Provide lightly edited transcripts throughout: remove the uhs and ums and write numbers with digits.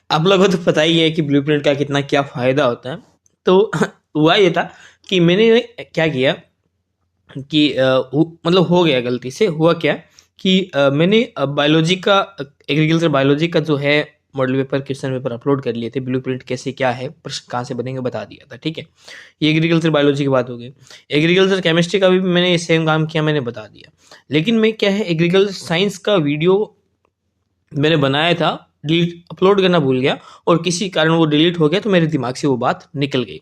आप लोगों को तो पता ही है कि ब्लूप्रिंट का कितना क्या फायदा होता है। तो हुआ ये था कि मैंने क्या किया कि मतलब हो गया, गलती से हुआ क्या कि मैंने बायोलॉजी का, एग्रीकल्चर बायोलॉजी का जो है model paper, question paper upload कर लिए थे। ब्लूप्रिंट कैसे क्या है, प्रश्न कहाँ से बनेंगे बता दिया था, ठीक है। ये एग्रीकल्चर बायोलॉजी की बात हो गई। एग्रीकल्चर केमिस्ट्री का भी मैंने सेम काम किया, मैंने बता दिया। लेकिन मैं क्या है, एग्रीकल्चर साइंस का वीडियो मैंने बनाया था, डिलीट अपलोड करना भूल गया और किसी कारण वो डिलीट हो गया, तो मेरे दिमाग से वो बात निकल गई।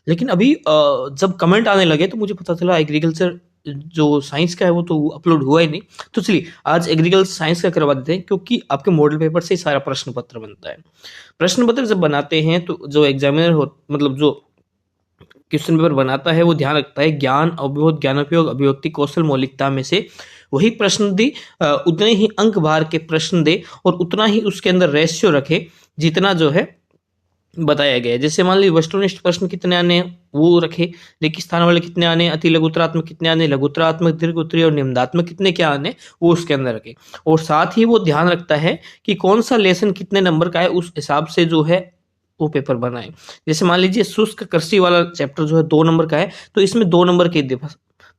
लेकिन अभी जब कमेंट आने लगे तो मुझे पता चला एग्रीकल्चर जो साइंस का है वो तो अपलोड हुआ ही नहीं। तो चलिए आज एग्रीकल्चर साइंस का करवा देते हैं, क्योंकि आपके मॉडल पेपर से ही सारा प्रश्न पत्र बनता है। प्रश्न पत्र जब बनाते हैं तो जो एग्जामिनर हो, मतलब जो क्वेश्चन पेपर बनाता है, वो ध्यान रखता है ज्ञान, अवबोध, ज्ञानोपयोग, अभिव्यक्ति कौशल, मौलिकता में से वही प्रश्न दे, उतने ही अंक भार के प्रश्न दे और उतना ही उसके अंदर रेशियो रखे जितना जो है बताया गया है। जैसे मान लीजिए वस्तुनिष्ठ प्रश्न कितने आने हैं वो रखे, रेखी स्थान वाले कितने आने हैं, अति लघुतरात्मक कितने आने, लघुतरात्मक, दीर्घ उत्तरीय और निम्नात्मक कितने क्या आने, वो उसके अंदर रखे। और साथ ही वो ध्यान रखता है कि कौन सा लेसन कितने नंबर का है, उस हिसाब से जो है वो पेपर बनाए। जैसे मान लीजिए शुष्क कृषि वाला चैप्टर जो है 2 नंबर का है, तो इसमें 2 नंबर के दे।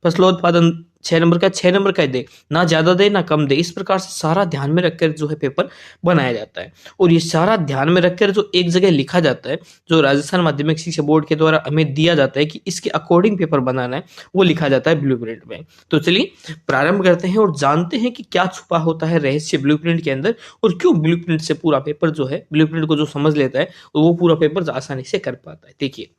फसलोत्पादन 6 नंबर का, 6 नंबर का दे, ना ज्यादा दे ना कम दे। इस प्रकार से सारा ध्यान में रखकर जो है पेपर बनाया जाता है। और ये सारा ध्यान में रखकर जो एक जगह लिखा जाता है, जो राजस्थान माध्यमिक शिक्षा बोर्ड के द्वारा हमें दिया जाता है कि इसके अकॉर्डिंग पेपर बनाना है, वो लिखा जाता है ब्लूप्रिंट में। तो चलिए प्रारंभ करते हैं और जानते हैं कि क्या छुपा होता है रहस्य ब्लूप्रिंट के अंदर, और क्यों ब्लूप्रिंट से पूरा पेपर जो है, ब्लूप्रिंट को जो समझ लेता है वो पूरा पेपर आसानी से कर पाता है। देखिए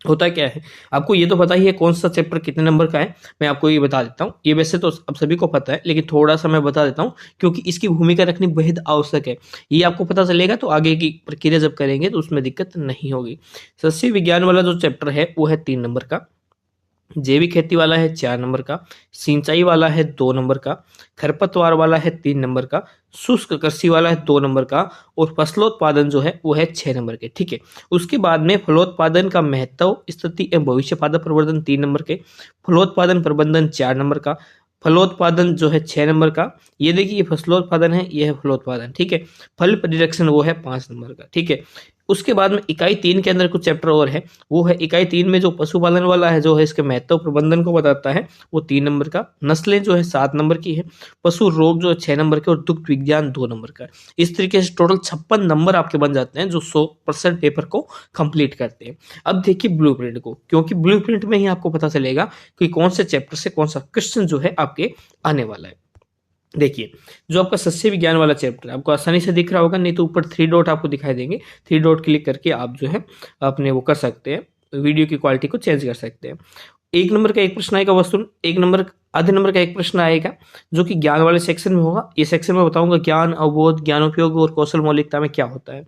होता क्या है, आपको ये तो पता ही है कौन सा चैप्टर कितने नंबर का है। मैं आपको ये बता देता हूँ, ये वैसे तो अब सभी को पता है, लेकिन थोड़ा सा मैं बता देता हूँ क्योंकि इसकी भूमिका रखनी बेहद आवश्यक है। ये आपको पता चलेगा तो आगे की प्रक्रिया जब करेंगे तो उसमें दिक्कत नहीं होगी। सस्य विज्ञान वाला जो चैप्टर है वो है 3 नंबर का, जैविक खेती वाला है 4 नंबर का, सिंचाई वाला है 2 नंबर का, खरपतवार वाला है 3 नंबर का, शुष्क कृषि वाला है 2 नंबर का, और फसलोत्पादन जो है वो है 6 नंबर के, ठीक है। उसके बाद में फलोत्पादन का महत्व, स्थिति एवं भविष्य पादप प्रवर्धन 3 नंबर के, फलोत्पादन प्रबंधन 4 नंबर का, फलोत्पादन जो है 6 नंबर का। ये देखिए ये फसलोत्पादन है, ये है फलोत्पादन, ठीक है। फल परिरक्षण वो है 5 नंबर का, ठीक है। उसके बाद में इकाई 3 के अंदर कुछ चैप्टर और है, वो है इकाई 3 में जो पशुपालन वाला है, जो है इसके महत्व प्रबंधन को बताता है, वो 3 नंबर का। नस्लें जो है 7 नंबर की है, पशु रोग जो है 6 नंबर के, और दुग्ध विज्ञान 2 नंबर का। इस तरीके से टोटल 56 नंबर आपके बन जाते हैं जो 100% पेपर को कंप्लीट करते हैं। अब देखिए ब्लूप्रिंट को, क्योंकि ब्लूप्रिंट में ही आपको पता चलेगा कि कौन से चैप्टर से कौन सा क्वेश्चन जो है आपके आने वाला है। देखिए जो आपका सस्य विज्ञान वाला चैप्टर आपको आसानी से दिख रहा होगा, नहीं तो ऊपर 3 डॉट आपको दिखाई देंगे, 3 डॉट क्लिक करके आप जो है अपने वो कर सकते हैं, वीडियो की क्वालिटी को चेंज कर सकते हैं। 1 नंबर का एक प्रश्न आएगा वस्तु, 1 नंबर आधे नंबर का एक प्रश्न आएगा जो कि ज्ञान वाले सेक्शन में होगा। ये सेक्शन में बताऊंगा ज्ञान, अवबोध, ज्ञानोपयोग और कौशल मौलिकता में क्या होता है,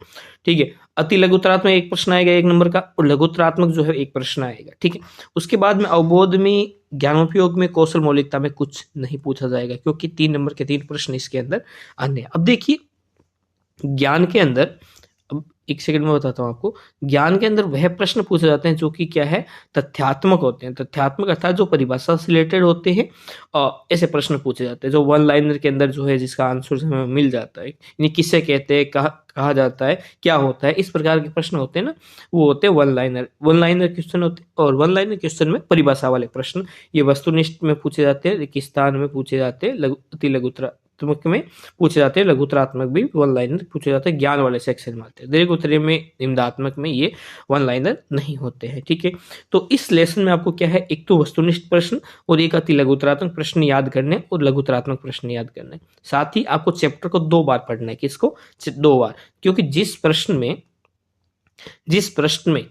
ठीक है। अति लघुतरात्मक एक प्रश्न आएगा 1 नंबर का, और लघुतरात्मक जो है एक प्रश्न आएगा, ठीक है। उसके बाद में अवबोध में, ज्ञानोपयोग में, कौशल मौलिकता में कुछ नहीं पूछा जाएगा, क्योंकि 3 नंबर के 3 प्रश्न इसके अंदर आने हैं। अब देखिए ज्ञान के अंदर, अब एक सेकंड में बताता हूँ आपको, ज्ञान के अंदर वह प्रश्न पूछे जाते हैं जो कि क्या है, तथ्यात्मक होते हैं। तथ्यात्मक अर्थात जो परिभाषा से रिलेटेड होते हैं, और ऐसे प्रश्न पूछे जाते हैं जो 1 लाइनर के अंदर जो है जिसका आंसर हमें मिल जाता है, यानी किससे कहते हैं, कहा जाता है, क्या होता है, इस प्रकार के प्रश्न होते हैं ना, वो होते हैं 1 लाइनर। 1 लाइनर क्वेश्चन होते हैं, और 1 लाइनर क्वेश्चन में परिभाषा वाले प्रश्न ये वस्तुनिष्ठ में पूछे जाते हैं, रेगिस्तान में पूछे जाते हैं, अति लघुतरात्मक में पूछे जाते हैं, लघुतरात्मक भी 1 लाइनर पूछे जाते हैं, ज्ञान वाले सेक्शन में आते हैं। दीर्घ उत्तरीय में, निम्नात्मक में ये 1 लाइनर नहीं होते हैं, ठीक है। तो इस लेसन में आपको क्या है, एक तो वस्तुनिष्ठ प्रश्न और एक अति लघुतरात्मक प्रश्न याद करने, और लघुतरात्मक प्रश्न याद करने। साथ ही आपको चैप्टर को 2 बार पढ़ना है, किसको, 2 बार, क्योंकि जिस प्रश्न में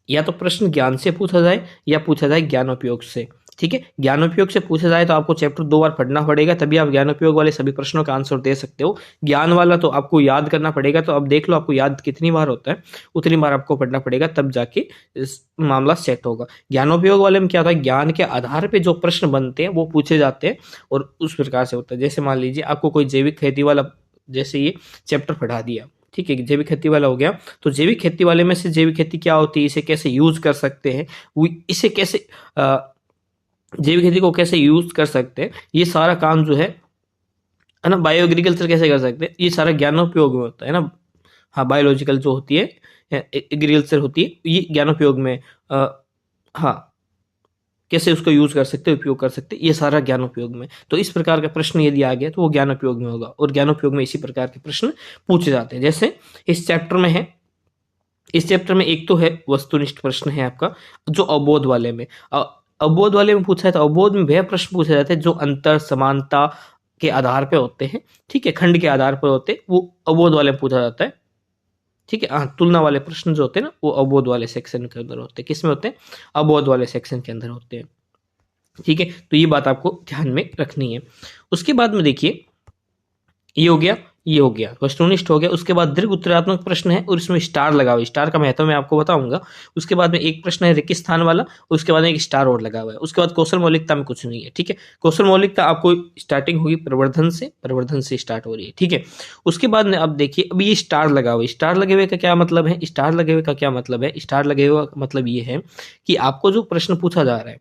या तो प्रश्न ज्ञान से पूछा जाए या पूछा जाए ज्ञानोपयोग से, ठीक है। ज्ञानोपयोग से पूछा जाए तो आपको चैप्टर 2 बार पढ़ना पड़ेगा, तभी आप ज्ञानोपयोग वाले सभी प्रश्नों का आंसर दे सकते हो। ज्ञान वाला तो आपको याद करना पड़ेगा, तो अब देख लो आपको याद कितनी बार होता है, उतनी बार आपको पढ़ना पड़ेगा, तब जाके इस मामला सेट होगा। ज्ञानोपयोग वाले में क्या होता है, ज्ञान के आधार पे जो प्रश्न बनते हैं वो पूछे जाते हैं, और उस प्रकार से होता है। जैसे मान लीजिए आपको कोई जैविक खेती वाला, जैसे ये चैप्टर पढ़ा दिया, ठीक है, जैविक खेती वाला हो गया, तो जैविक खेती वाले में से जैविक खेती क्या होती है, इसे कैसे यूज कर सकते हैं, वो इसे कैसे जैविक खेती को कैसे यूज कर सकते हैं, ये सारा काम जो है ना, बायो एग्रीकल्चर कैसे कर सकते हैं, ये सारा ज्ञानोपयोग में होता है ना, हाँ बायोलॉजिकल जो होती है, एग्रीकल्चर होती है, ये ज्ञानोपयोग में हाँ कैसे उसको यूज कर सकते, उपयोग कर सकते, ये सारा ज्ञान उपयोग में। तो इस प्रकार का प्रश्न यदि आ गया तो वो ज्ञान उपयोग में होगा, और ज्ञान उपयोग में इसी प्रकार के प्रश्न पूछे जाते हैं। जैसे इस चैप्टर में है, इस चैप्टर में एक तो है वस्तुनिष्ठ प्रश्न है आपका, जो अवबोध वाले में, अवबोध वाले में पूछा है तो अवबोध में वह प्रश्न पूछे जाते हैं जो अंतर समानता के आधार पे होते हैं, ठीक है, खंड के आधार पर होते हैं, वो अवबोध वाले में पूछा जाता है, ठीक है। हाँ, तुलना वाले प्रश्न जो होते हैं ना, वो अवबोध वाले सेक्शन के अंदर होते हैं। किस में होते हैं? अवबोध वाले सेक्शन के अंदर होते हैं, ठीक है। तो ये बात आपको ध्यान में रखनी है। उसके बाद में देखिए, ये हो गया, ये हो गया, वस्तुनिष्ठ हो गया। उसके बाद दीर्घ उत्तरात्मक प्रश्न है और इसमें स्टार लगा हुआ है, स्टार का महत्व मैं आपको बताऊंगा। उसके बाद में एक प्रश्न है रिक्त स्थान वाला, उसके बाद में एक स्टार और लगा हुआ है। उसके बाद कौशल मौलिकता में कुछ नहीं है, ठीक है। कौशल मौलिकता आपको स्टार्टिंग होगी प्रवर्धन से, प्रवर्धन से स्टार्ट हो रही है, ठीक है। उसके बाद में अब देखिए, अब ये स्टार लगा हुआ है, स्टार लगे हुए का क्या मतलब है? स्टार लगे हुए का क्या मतलब है? स्टार लगे हुए का मतलब ये है कि आपको जो प्रश्न पूछा जा रहा है,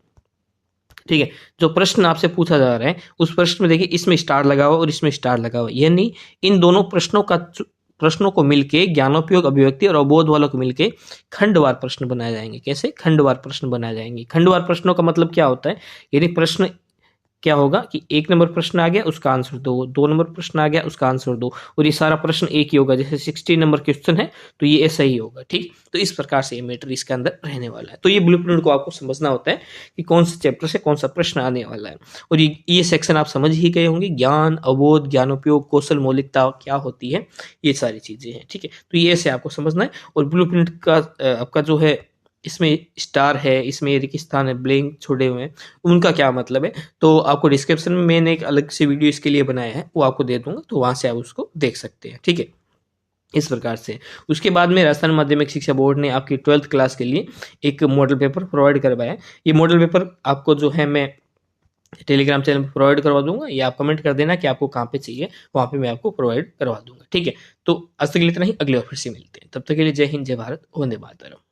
ठीक है, जो प्रश्न आपसे पूछा जा रहा है उस प्रश्न में देखिए, इसमें स्टार लगा हुआ और इसमें स्टार लगा हुआ, यानी इन दोनों प्रश्नों को मिलके ज्ञानोपयोग अभिव्यक्ति और अवबोध वालों को मिलके खंडवार प्रश्न बनाए जाएंगे। कैसे? खंडवार प्रश्न बनाए जाएंगे। खंडवार प्रश्नों का मतलब क्या होता है? यदि प्रश्न क्या होगा कि एक नंबर प्रश्न आ गया उसका आंसर दो, दो नंबर प्रश्न आ गया उसका आंसर दो, और ये सारा प्रश्न एक ही होगा। जैसे 60 नंबर क्वेश्चन है तो ये ऐसा ही होगा, ठीक। तो इस प्रकार से ये मैटर इसके अंदर रहने वाला है। तो ये ब्लूप्रिंट को आपको समझना होता है कि कौन से चैप्टर से कौन सा प्रश्न आने वाला है। और ये सेक्शन आप समझ ही गए होंगे, ज्ञान, अवबोध, ज्ञानोपयोग, कौशल मौलिकता क्या होती है, ये सारी चीजें हैं, ठीक है। तो ये ऐसे आपको समझना है। और ब्लूप्रिंट का आपका जो है, इसमें स्टार है, इसमें रेगिस्तान है, ब्लैंक छोड़े हुए हैं, उनका क्या मतलब है, तो आपको डिस्क्रिप्शन में मैंने एक अलग से वीडियो इसके लिए बनाया है, वो आपको दे दूंगा, तो वहां से आप उसको देख सकते हैं, ठीक है। इस प्रकार से उसके बाद में राजस्थान माध्यमिक शिक्षा बोर्ड ने आपकी 12th क्लास के लिए एक मॉडल पेपर प्रोवाइड करवाया है। ये मॉडल पेपर आपको जो है मैं टेलीग्राम चैनल पर प्रोवाइड करवा दूंगा, या आप कमेंट कर देना कि आपको कहाँ पे चाहिए, वहां पे मैं आपको प्रोवाइड करवा दूंगा, ठीक है। तो आज तक के लिए इतना ही, अगले और फिर से मिलते हैं, तब तक के लिए जय हिंद, जय भारत, वंदे मातरम।